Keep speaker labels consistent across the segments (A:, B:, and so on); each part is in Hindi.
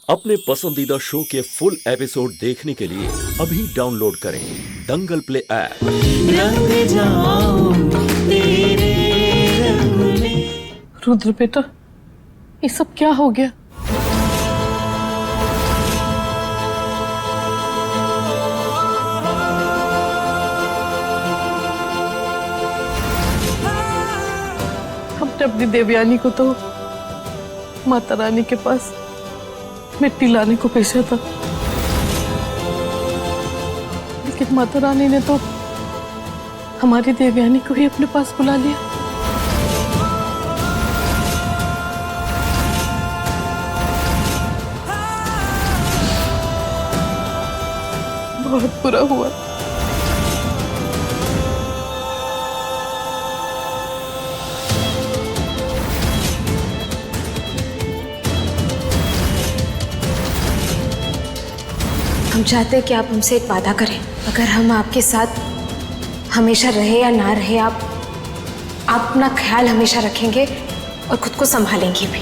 A: अपने पसंदीदा शो के फुल एपिसोड देखने के लिए अभी डाउनलोड करें दंगल प्ले ऐप।
B: रुद्र बेटा, ये सब क्या हो गया? हमने अपनी देवयानी को तो माता रानी के पास मिट्टी लाने को भेजा था, लेकिन माता रानी ने तो हमारी देवयानी को ही अपने पास बुला लिया। बहुत बुरा हुआ।
C: हम चाहते हैं कि आप हमसे एक वादा करें, अगर हम आपके साथ हमेशा रहे या ना रहे, आप अपना ख्याल हमेशा रखेंगे और खुद को संभालेंगे भी।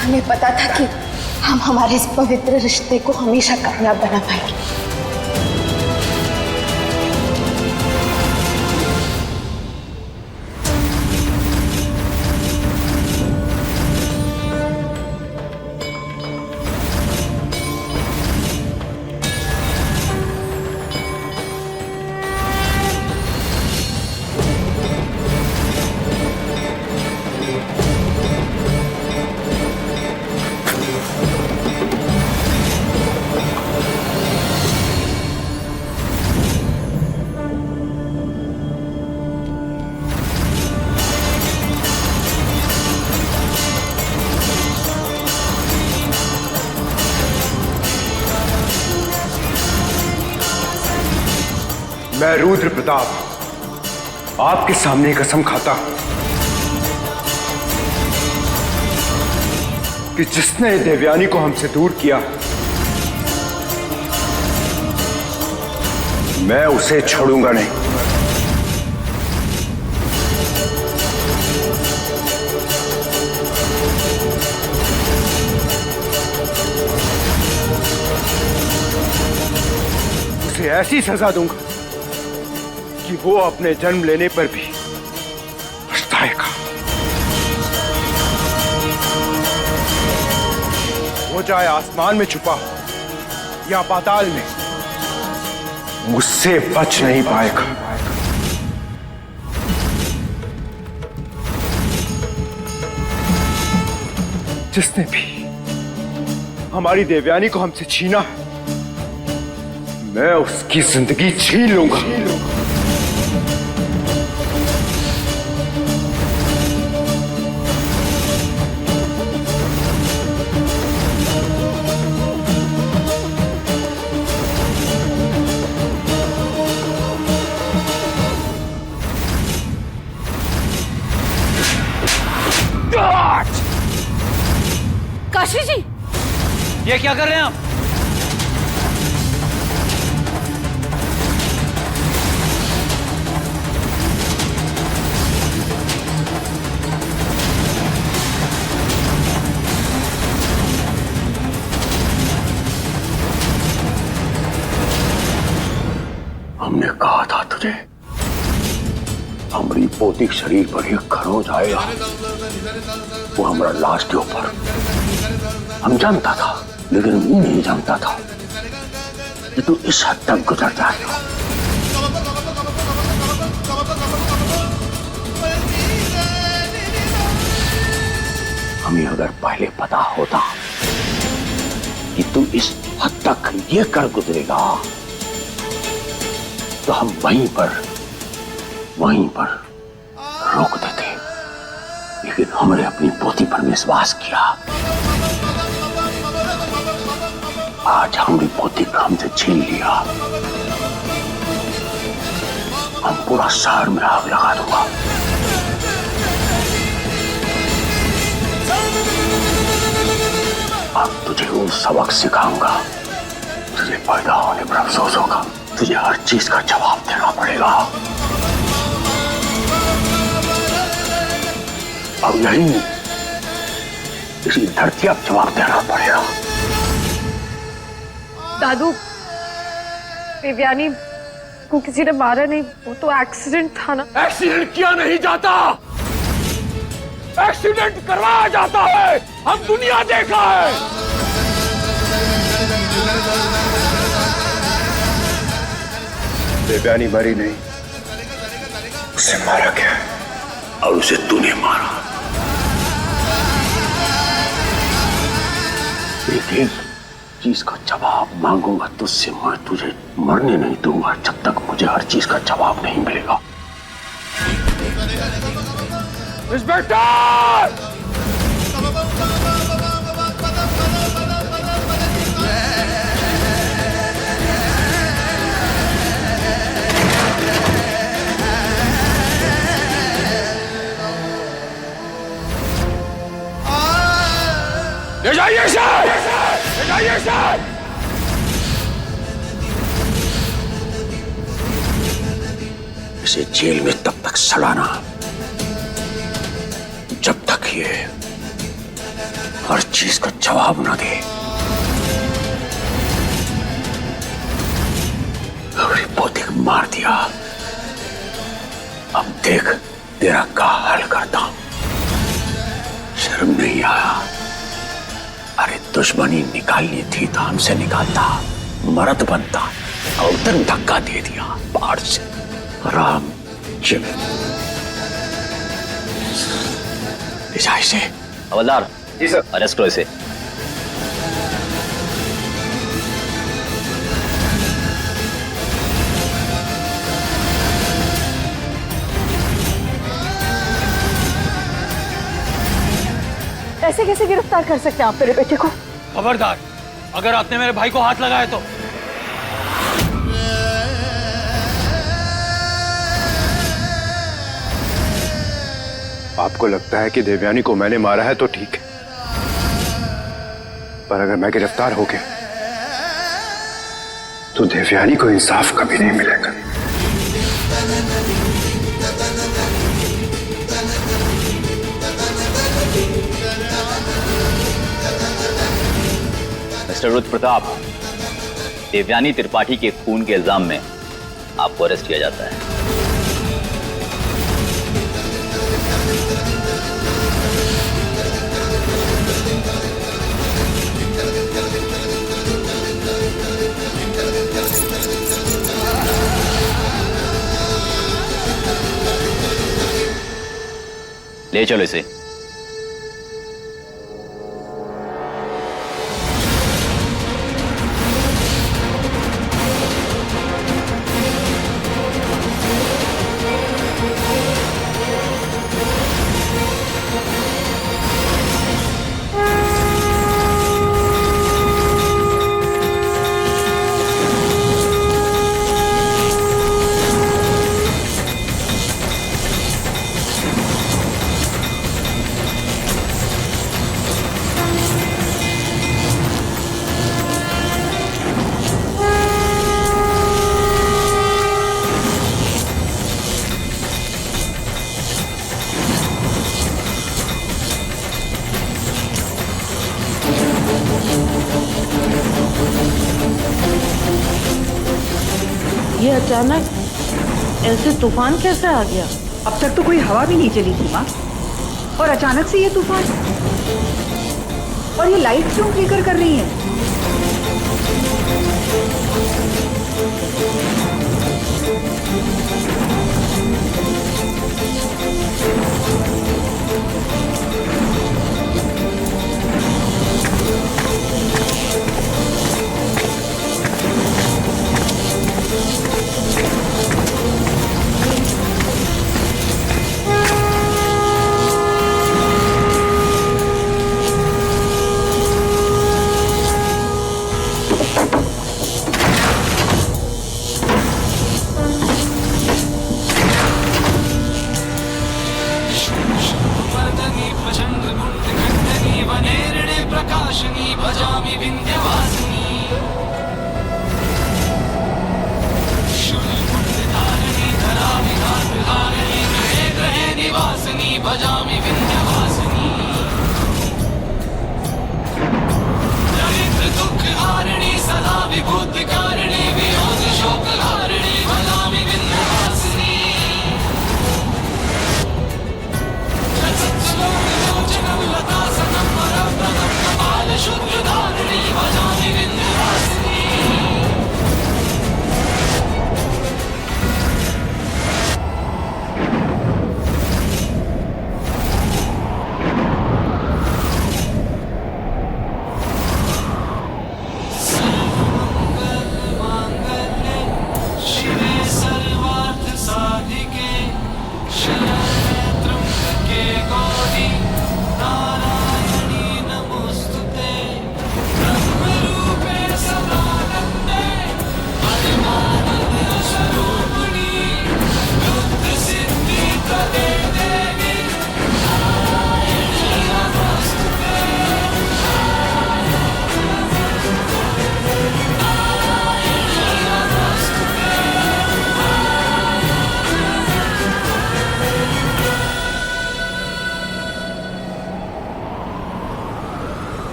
C: हमें पता था कि हम हमारे इस पवित्र रिश्ते को हमेशा कामयाब बना पाएंगे।
D: मैं रुद्र प्रताप आपके सामने कसम खाता हूं कि जिसने देवयानी को हमसे दूर किया, मैं उसे छोड़ूंगा नहीं। उसे ऐसी सजा दूंगा कि वो अपने जन्म लेने पर भी पछताएगा। वो चाहे आसमान में छुपा हो या पाताल में, मुझसे बच नहीं पाएगा। जिसने भी हमारी देवयानी को हमसे छीना है, मैं उसकी जिंदगी छीन लूंगा।
C: काशी जी,
E: ये क्या कर रहे हैं आप?
D: हमने कहा था तुझे, हमारी भौतिक शरीर पर एक खरोच आएगा, वो हमारा लाश के ऊपर। हम जानता था, लेकिन वो नहीं जानता था कि तू इस हद तक गुजर जाएगा। हमें अगर पहले पता होता कि तू इस हद तक ये कर गुजरेगा, तो हम वहीं पर रोक देते। लेकिन हमने अपनी पोती पर विश्वास किया। आज हमारी पोती को हमसे छीन लिया। हम पूरा शहर में आग लगा दूंगा। अब तुझे वो सबक सिखाऊंगा। तुझे पैदा होने पर अफसोस होगा। तुझे हर चीज का जवाब देना पड़ेगा। अब यही इसी धरती अब जवाब देना पड़ेगा।
B: दादू, देवयानी को किसी ने मारा नहीं, वो तो एक्सीडेंट था ना।
D: एक्सीडेंट किया नहीं जाता, एक्सीडेंट करवाया जाता है। हम दुनिया देखा है।
F: देवयानी मरी नहीं, उसे मारा गया
D: और उसे तूने मारा। एक चीज का जवाब मांगूंगा तुझसे, मैं तुझे मरने नहीं दूंगा जब तक मुझे हर चीज का जवाब नहीं मिलेगा। इंस्पेक्टर! ले जाइए सर, ले जाइए सर। इसे जेल में तब तक सड़ाना जब तक ये हर चीज का जवाब ना दे। अगर पोते मार दिया, अब देख तेरा का हल करता हूं। शर्म नहीं आया? अरे दुश्मनी निकालनी थी तो हमसे निकालता, मर्द बनता, और तन धक्का दे दिया बाहर से। राम चिम से।
E: हवलदार जी सर, अरेस्ट करो इसे।
B: ऐसे कैसे गिरफ्तार कर सकते हैं आप मेरे बेटे को?
E: खबरदार, अगर आपने मेरे भाई को हाथ लगाया तो।
F: आपको लगता है कि देवयानी को मैंने मारा है तो ठीक है, पर अगर मैं गिरफ्तार हो गया तो देवयानी को इंसाफ कभी नहीं मिलेगा।
E: मिस्टर रुद्र प्रताप, देवयानी त्रिपाठी के खून के इल्जाम में आपको अरेस्ट किया जाता है। ले चलो इसे।
B: ये अचानक ऐसे तूफान कैसे आ गया?
G: अब तक तो कोई हवा भी नहीं चली थी माँ, और अचानक से ये तूफान। और ये लाइट क्यों फ्लिकर कर रही है?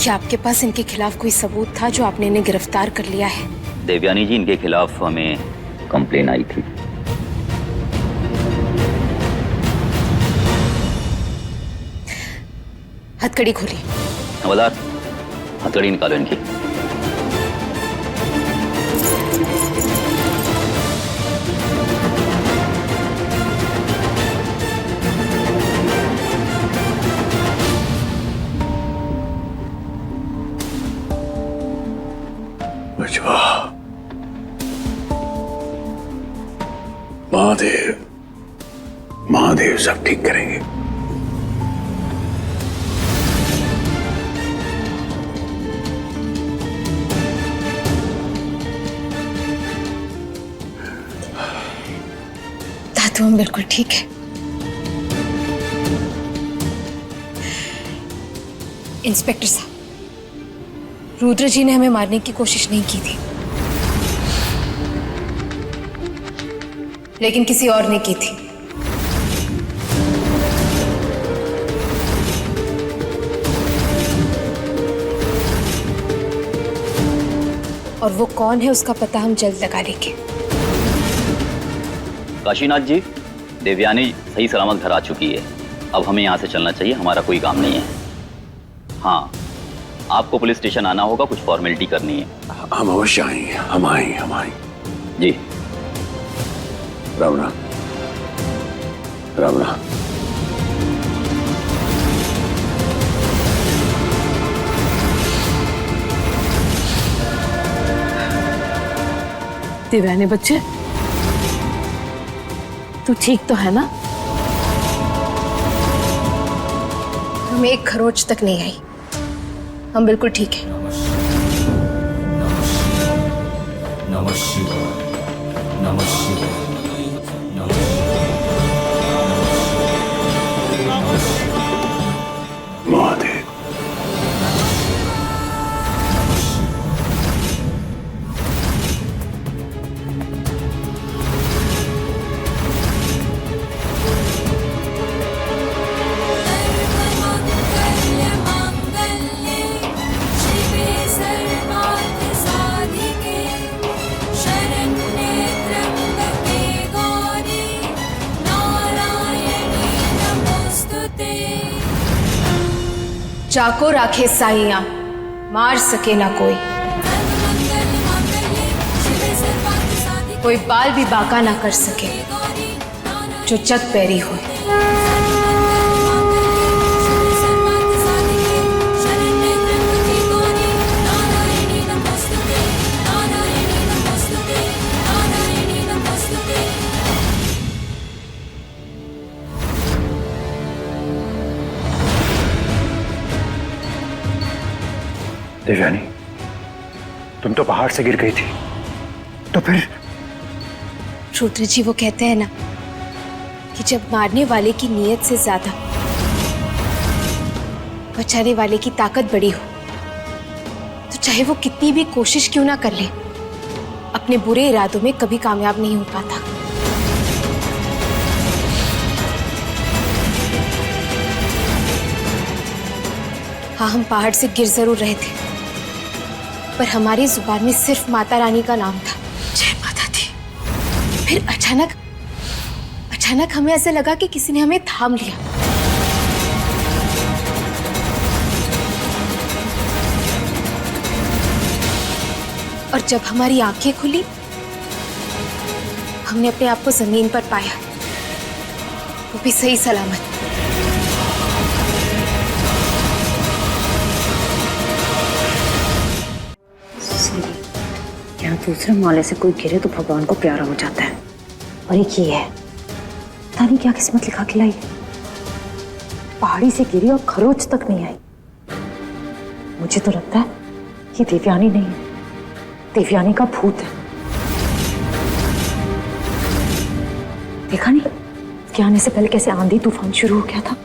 C: क्या आपके पास इनके खिलाफ कोई सबूत था जो आपने इन्हें गिरफ्तार कर लिया है?
E: देवयानी जी, इनके खिलाफ हमें कंप्लेन आई थी।
C: हथकड़ी खोली।
E: हवलदार, हथकड़ी निकालो इनकी।
D: बचवा, महादेव महादेव सब ठीक करेंगे।
C: दादू हम बिल्कुल ठीक है। इंस्पेक्टर साहब, रुद्र जी ने हमें मारने की कोशिश नहीं की थी, लेकिन किसी और ने की थी। और वो कौन है उसका पता हम जल्द लगा लेंगे।
E: काशीनाथ जी, देवयानी सही सलामत घर आ चुकी है। अब हमें यहाँ से चलना चाहिए, हमारा कोई काम नहीं है। हाँ, आपको पुलिस स्टेशन आना होगा, कुछ फॉर्मेलिटी करनी है।
D: हम अवश्य आएंगे, हम आएंगे
E: जी।
D: राम राम। राम राम।
B: देवयानी बच्चे, तू ठीक तो है ना?
C: हमें एक खरोच तक नहीं आई, हम बिल्कुल ठीक है।
H: नमः शिवाय, नमः शिवाय,
D: महादेव।
C: चाको राखे साइयां, मार सके ना कोई, कोई बाल भी बाका ना कर सके जो जग पैरी हो।
F: देवयानी, तुम तो पहाड़ से गिर गई थी, तो फिर?
C: रुद्र जी वो कहते हैं ना कि जब मारने वाले की नीयत से ज्यादा बचाने वाले की ताकत बड़ी हो, तो चाहे वो कितनी भी कोशिश क्यों ना कर ले, अपने बुरे इरादों में कभी कामयाब नहीं हो पाता। हाँ, हम पहाड़ से गिर जरूर रहे थे, पर हमारी जुबान में सिर्फ माता रानी का नाम था, जय माता दी। फिर अचानक हमें ऐसे लगा कि किसी ने हमें थाम लिया। और जब हमारी आंखें खुली, हमने अपने आप को जमीन पर पाया, वो भी सही सलामत।
I: यहाँ दूसरे माले से कोई गिरे तो भगवान को प्यारा हो जाता है, और एक ये है, पता नहीं क्या किस्मत लिखा के लाई। पहाड़ी से गिरी और खरोच तक नहीं आई। मुझे तो लगता है ये देवयानी नहीं है, देवयानी का भूत है। देखा नहीं कि आने से पहले कैसे आंधी तूफान शुरू हो गया था।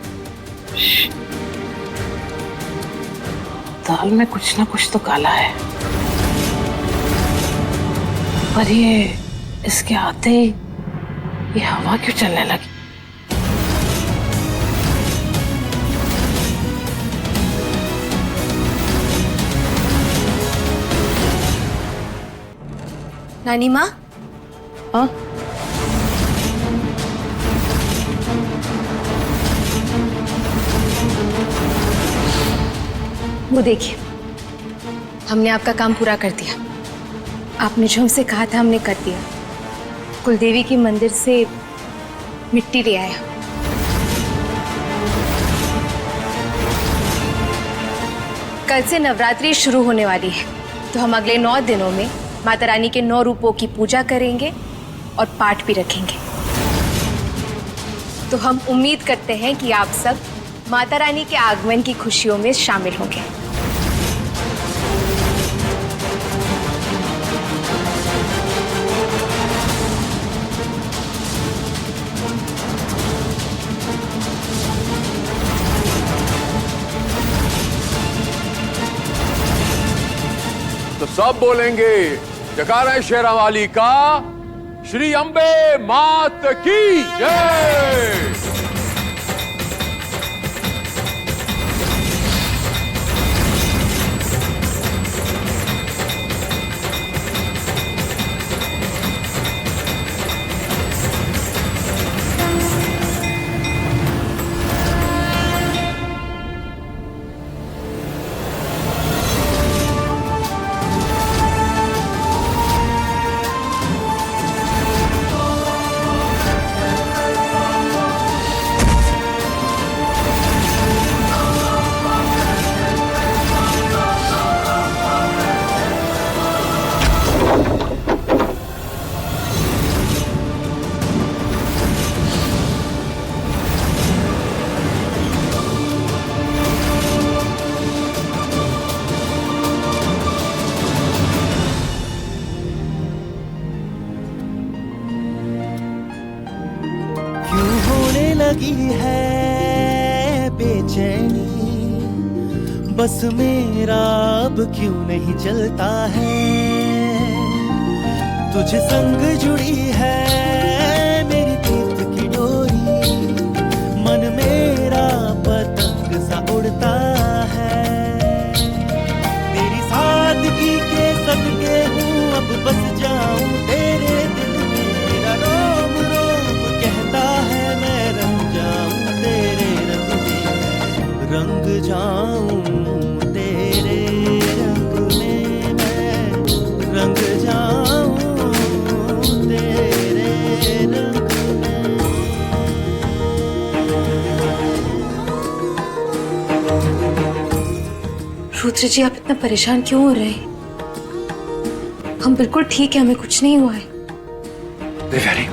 B: दाल में कुछ ना कुछ तो काला है, पर ये इसके आते ही ये हवा क्यों चलने लगी?
C: नानी माँ,
B: हाँ
C: वो देखिए, हमने आपका काम पूरा कर दिया। आपने जो हमसे कहा था हमने कर दिया। कुलदेवी के मंदिर से मिट्टी ले आया। कल से नवरात्रि शुरू होने वाली है, तो हम अगले 9 दिनों में माता रानी के 9 रूपों की पूजा करेंगे और पाठ भी रखेंगे। तो हम उम्मीद करते हैं कि आप सब माता रानी के आगमन की खुशियों में शामिल होंगे।
J: तो सब बोलेंगे जयकारा शेरा वाली का, श्री अंबे मात की जय।
K: लगी है बेचैनी, बस मेरा अब क्यों नहीं चलता है। तुझे संग जुड़ी है मेरी प्रीत की डोरी, मन मेरा पतंग सा उड़ता है। तेरी सादगी के सदके हूँ अब बस जाऊं तेरे दिल में, मेरा रोम रोम कहता है मैं रंग जाऊं तेरे रंग में, रंग जाऊं तेरे रंग में, मैं रंग जाऊं तेरे रंग में।
C: रुद्र जी, आप इतना परेशान क्यों हो रहे हैं? हम बिल्कुल ठीक है, हमें कुछ नहीं हुआ है।
F: देवयानी,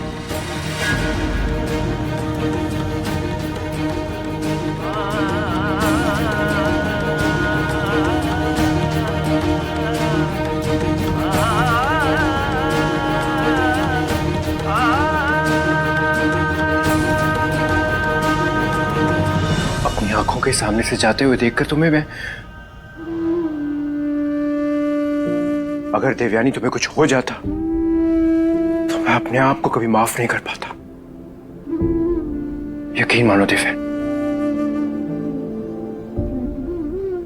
F: अपनी आंखों के सामने से जाते हुए देखकर तुम्हें मैं, अगर देवयानी तुम्हें कुछ हो जाता तो मैं अपने आप को कभी माफ नहीं कर पाता। यकीन मानो दिव्या,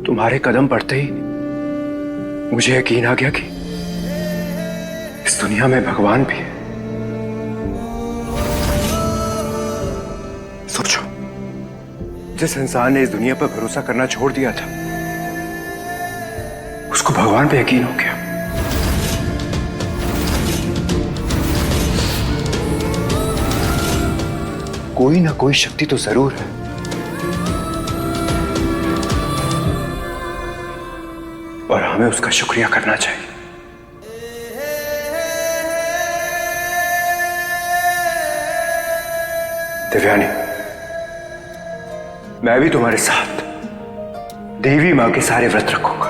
F: तुम्हारे कदम पड़ते ही मुझे यकीन आ गया कि इस दुनिया में भगवान भी है। सोचो, जिस इंसान ने इस दुनिया पर भरोसा करना छोड़ दिया था, उसको भगवान पे यकीन हो गया। कोई ना कोई शक्ति तो जरूर है। और हमें उसका शुक्रिया करना चाहिए। देवयानी, मैं भी तुम्हारे साथ देवी मां के सारे व्रत रखूंगा।